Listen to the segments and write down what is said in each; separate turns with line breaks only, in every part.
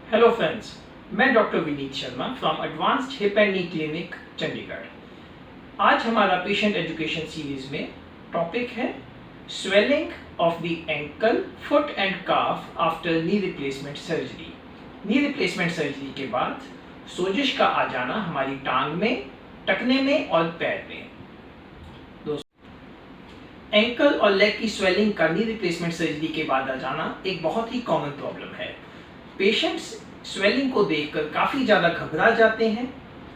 Hello friends, मैं doctor Vineet Sharma from advanced hip and knee clinic Chandigarh. आज हमारा पेशेंट एजुकेशन सीरीज में टॉपिक है swelling of the ankle, foot and calf after knee replacement surgery. Knee replacement surgery के बाद सोजिश का आ जाना हमारी टांग में, टखने में और पैर में। एंकल और लेग की स्वेलिंग का नी रिप्लेसमेंट सर्जरी के बाद आ जाना एक बहुत ही कॉमन प्रॉब्लम है। पेशेंट्स स्वेलिंग को देखकर काफ़ी ज़्यादा घबरा जाते हैं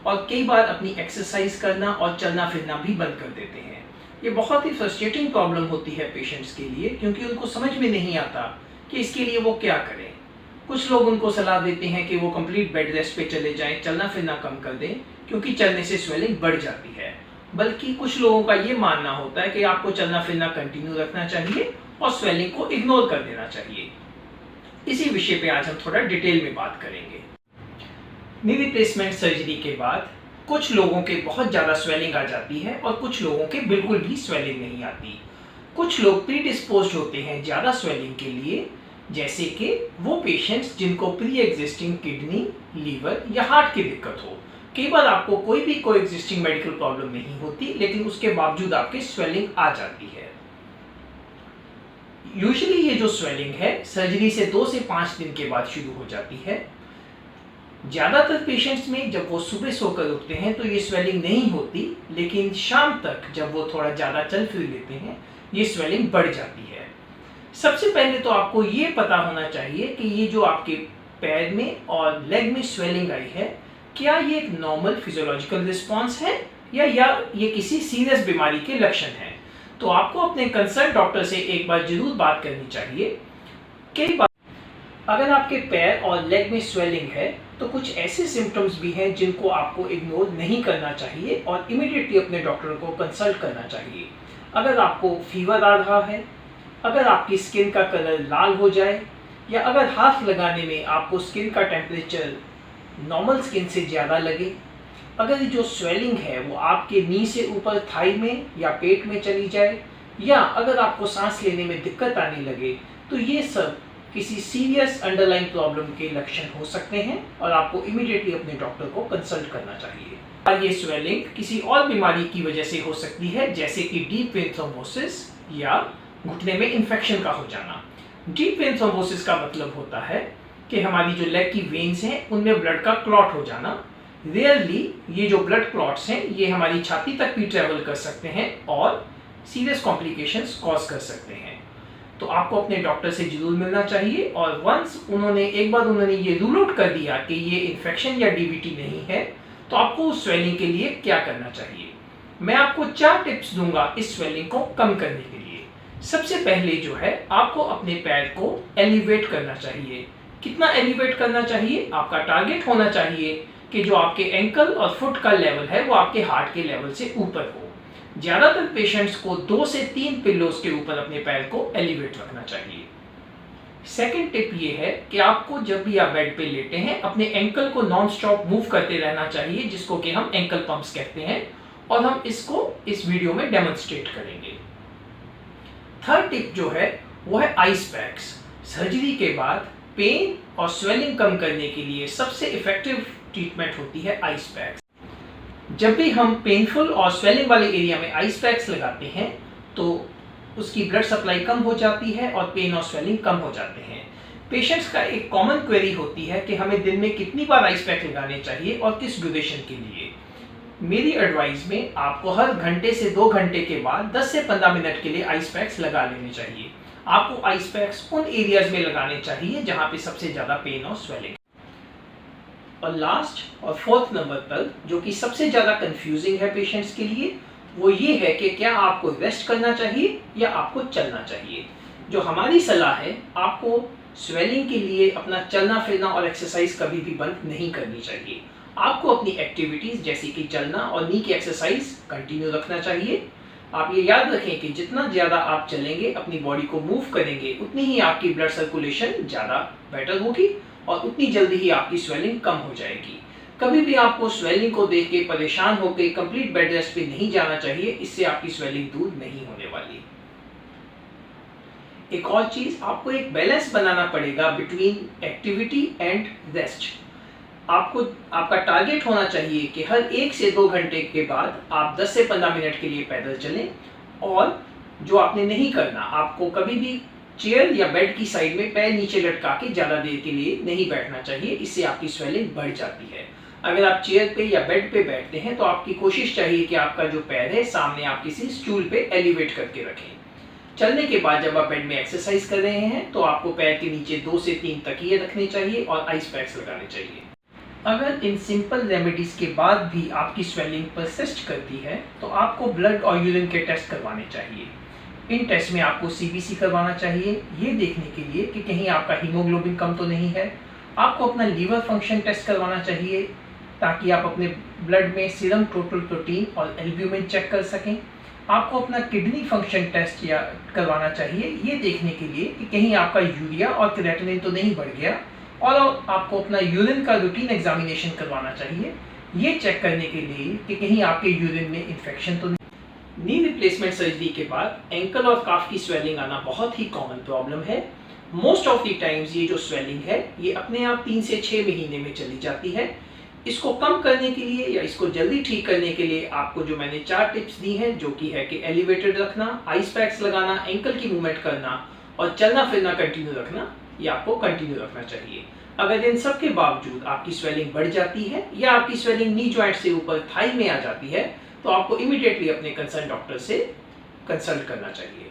और कई बार अपनी एक्सरसाइज करना और चलना फिरना भी बंद कर देते हैं। ये बहुत ही फ्रस्ट्रेटिंग प्रॉब्लम होती है पेशेंट्स के लिए, क्योंकि उनको समझ में नहीं आता कि इसके लिए वो क्या करें। कुछ लोग उनको सलाह देते हैं कि वो कंप्लीट बेड रेस्ट पे चले जाएं, चलना फिरना कम कर दें, क्योंकि चलने से स्वेलिंग बढ़ जाती है। बल्कि कुछ लोगों का ये मानना होता है कि आपको चलना फिरना कंटिन्यू रखना चाहिए और स्वेलिंग को इग्नोर कर देना चाहिए। इसी विषय पे आज हम थोड़ा डिटेल में बात करेंगे। नी रिप्लेसमेंट सर्जरी के बाद कुछ लोगों के बहुत ज़्यादा स्वेलिंग आ जाती है और कुछ लोगों के बिल्कुल भी स्वेलिंग नहीं आती। कुछ लोग प्रीडिस्पोज्ड होते हैं ज़्यादा स्वेलिंग के लिए, जैसे कि वो पेशेंट्स जिनको प्री एग्जिस्टिंग किडनी, लीवर या हार्ट की दिक्कत हो। कई बार आपको कोई भी कोई एग्जिस्टिंग मेडिकल प्रॉब्लम नहीं होती, लेकिन उसके बावजूद आपकी स्वेलिंग आ जाती है। यूजुअली ये जो स्वेलिंग है सर्जरी से 2 से 5 दिन के बाद शुरू हो जाती है। ज़्यादातर पेशेंट्स में जब वो सुबह सोकर उठते हैं तो ये स्वेलिंग नहीं होती, लेकिन शाम तक जब वो थोड़ा ज़्यादा चल फिर लेते हैं ये स्वेलिंग बढ़ जाती है। सबसे पहले तो आपको ये पता होना चाहिए कि ये जो आपके पैर में और लेग में स्वेलिंग आई है, क्या ये एक नॉर्मल फिजियोलॉजिकल रिस्पॉन्स है या ये किसी सीरियस बीमारी के लक्षण हैं। तो आपको अपने कंसर्न डॉक्टर से एक बार जरूर बात करनी चाहिए। कई बार अगर आपके पैर और लेग में स्वेलिंग है तो कुछ ऐसे सिम्टम्स भी हैं जिनको आपको इग्नोर नहीं करना चाहिए और इमीडिएटली अपने डॉक्टर को कंसल्ट करना चाहिए। अगर आपको फीवर आ रहा है, अगर आपकी स्किन का कलर लाल हो जाए, या अगर हाथ लगाने में आपको स्किन का टेम्परेचर नॉर्मल स्किन से ज़्यादा लगे, अगर जो स्वेलिंग है वो आपके नी से ऊपर थाई में या पेट में चली जाए, या अगर आपको सांस लेने में दिक्कत आने लगे, तो ये सब किसी सीरियस अंडरलाइन प्रॉब्लम के लक्षण हो सकते हैं और आपको इमीडिएटली अपने डॉक्टर को कंसल्ट करना चाहिए। ये स्वेलिंग किसी और बीमारी की वजह से हो सकती है, जैसे कि डीप वेन थ्रोम्बोसिस या घुटने में इन्फेक्शन का हो जाना। डीप वेन थ्रोम्बोसिस का मतलब होता है कि हमारी जो लेग की वेन्स हैं उनमें ब्लड का क्लॉट हो जाना। रेयरली ये जो ब्लड क्लॉट्स हैं ये हमारी छाती तक भी ट्रेवल कर सकते हैं और सीरियस कॉम्प्लिकेशंस कॉज कर सकते हैं। तो आपको अपने डॉक्टर से जरूर मिलना चाहिए, और वंस एक बार उन्होंने ये रूल आउट कर दिया कि ये इन्फेक्शन या डीवीटी नहीं है, तो आपको उस स्वेलिंग के लिए क्या करना चाहिए। मैं आपको 4 टिप्स दूंगा इस स्वेलिंग को कम करने के लिए। सबसे पहले जो है, आपको अपने पैर को एलिवेट करना चाहिए। कितना एलिवेट करना चाहिए? आपका टारगेट होना चाहिए कि जो आपके एंकल और फुट का लेवल है वो आपके हार्ट के लेवल से ऊपर हो। ज़्यादातर पेशेंट्स को 2 से 3 पिल्लोज के ऊपर अपने पैर को एलिवेट रखना चाहिए। सेकंड टिप ये है कि आपको जब भी आप बेड पे लेटे हैं अपने एंकल को नॉन स्टॉप मूव करते रहना चाहिए, जिसको कि हम एंकल पंप्स कहते हैं, और हम इसको इस वीडियो में डेमोन्स्ट्रेट करेंगे। थर्ड टिप जो है वो है आइस पैक्स। सर्जरी के बाद पेन और स्वेलिंग कम करने के लिए सबसे इफेक्टिव ट्रीटमेंट होती है आइस पैक्स। जब भी हम पेनफुल और स्वेलिंग वाले एरिया में आइस पैक्स लगाते हैं तो उसकी ब्लड सप्लाई कम हो जाती है और पेन और स्वेलिंग कम हो जाते हैं। पेशेंट्स का एक कॉमन क्वेरी होती है कि हमें दिन में कितनी बार आइस पैक लगाने चाहिए और किस ड्यूरेशन के लिए। मेरी एडवाइस में आपको हर घंटे से 2 घंटे के बाद 10 से 15 मिनट के लिए आइस पैक्स लगा लेने चाहिए। आपको आइस पैक्स उन एरियाज में लगाने चाहिए जहां पे सबसे ज़्यादा पेन और स्वेलिंग। और लास्ट और फोर्थ नंबर पर जो कि सबसे ज़्यादा कंफ्यूजिंग है पेशेंट्स के लिए, वो ये है कि क्या आपको रेस्ट करना चाहिए या आपको चलना चाहिए। जो हमारी सलाह है, आपको स्वेलिंग के लिए अपना चलना फिरना और एक्सरसाइज कभी भी बंद नहीं करनी चाहिए। आपको अपनी एक्टिविटीज़ जैसे कि चलना और नी की एक्सरसाइज कंटिन्यू रखना चाहिए। आप ये याद रखें कि जितना ज़्यादा आप चलेंगे, अपनी बॉडी को मूव करेंगे, उतनी ही आपकी ब्लड सर्कुलेशन ज़्यादा बेटर होगी और उतनी जल्दी ही आपकी स्वेलिंग कम हो जाएगी। कभी भी आपको स्वेलिंग को देख के परेशान होकर कंप्लीट बेड रेस्ट पे नहीं जाना चाहिए, इससे आपकी स्वेलिंग दूर नहीं होने वाली। एक और चीज, आपको एक बैलेंस बनाना पड़ेगा बिटवीन एक्टिविटी एंड रेस्ट। आपको आपका टारगेट होना चाहिए कि हर 1 से 2 घंटे के बाद आप 10 से 15 मिनट के लिए पैदल चलें, और जो आपने नहीं करना, आपको कभी भी चेयर या बेड की साइड में पैर नीचे लटका के ज़्यादा देर के लिए नहीं बैठना चाहिए, इससे आपकी स्वेलिंग बढ़ जाती है। अगर आप चेयर पे या बेड पे बैठते हैं तो आपकी कोशिश चाहिए कि आपका जो पैर है सामने आप किसी स्टूल पे एलिवेट करके रखें। चलने के बाद जब आप बेड में एक्सरसाइज कर रहे हैं तो आपको पैर के नीचे 2 से 3 तकिए रखने चाहिए और आइस पैक्स लगाने चाहिए। अगर इन सिंपल रेमेडीज के बाद भी आपकी स्वेलिंग परसिस्ट करती है तो आपको ब्लड और यूरिन के टेस्ट करवाने चाहिए। इन टेस्ट में आपको सीबीसी करवाना चाहिए, ये देखने के लिए कि कहीं आपका हीमोग्लोबिन कम तो नहीं है। आपको अपना लीवर फंक्शन टेस्ट करवाना चाहिए ताकि आप अपने ब्लड में सीरम टोटल प्रोटीन और एल्ब्यूमिन चेक कर सकें। आपको अपना किडनी फंक्शन टेस्ट या करवाना चाहिए, ये देखने के लिए कि कहीं आपका यूरिया और क्रिएटिनिन तो नहीं बढ़ गया। और आपको अपना यूरिन का रूटीन एग्जामिनेशन करवाना चाहिए, ये चेक करने के लिए कि कहीं आपके यूरिन में इन्फेक्शन तो नहीं। नी रिप्लेसमेंट सर्जरी के बाद एंकल और काफ की स्वेलिंग आना बहुत ही कॉमन प्रॉब्लम है। मोस्ट ऑफ द टाइम्स ये जो स्वेलिंग है ये अपने आप 3 से 6 महीने में चली जाती है। इसको कम करने के लिए या इसको जल्दी ठीक करने के लिए आपको जो मैंने 4 टिप्स दी हैं, जो कि है कि एलिवेटेड रखना, आइस पैक्स लगाना, एंकल की मूवमेंट करना और चलना फिरना कंटिन्यू रखना, ये आपको कंटिन्यू रखना चाहिए। अगर इन सब के बावजूद आपकी स्वेलिंग बढ़ जाती है या आपकी स्वेलिंग नी जॉइंट से ऊपर थाई में आ जाती है तो आपको इमीडिएटली अपने कंसर्न डॉक्टर से कंसल्ट करना चाहिए।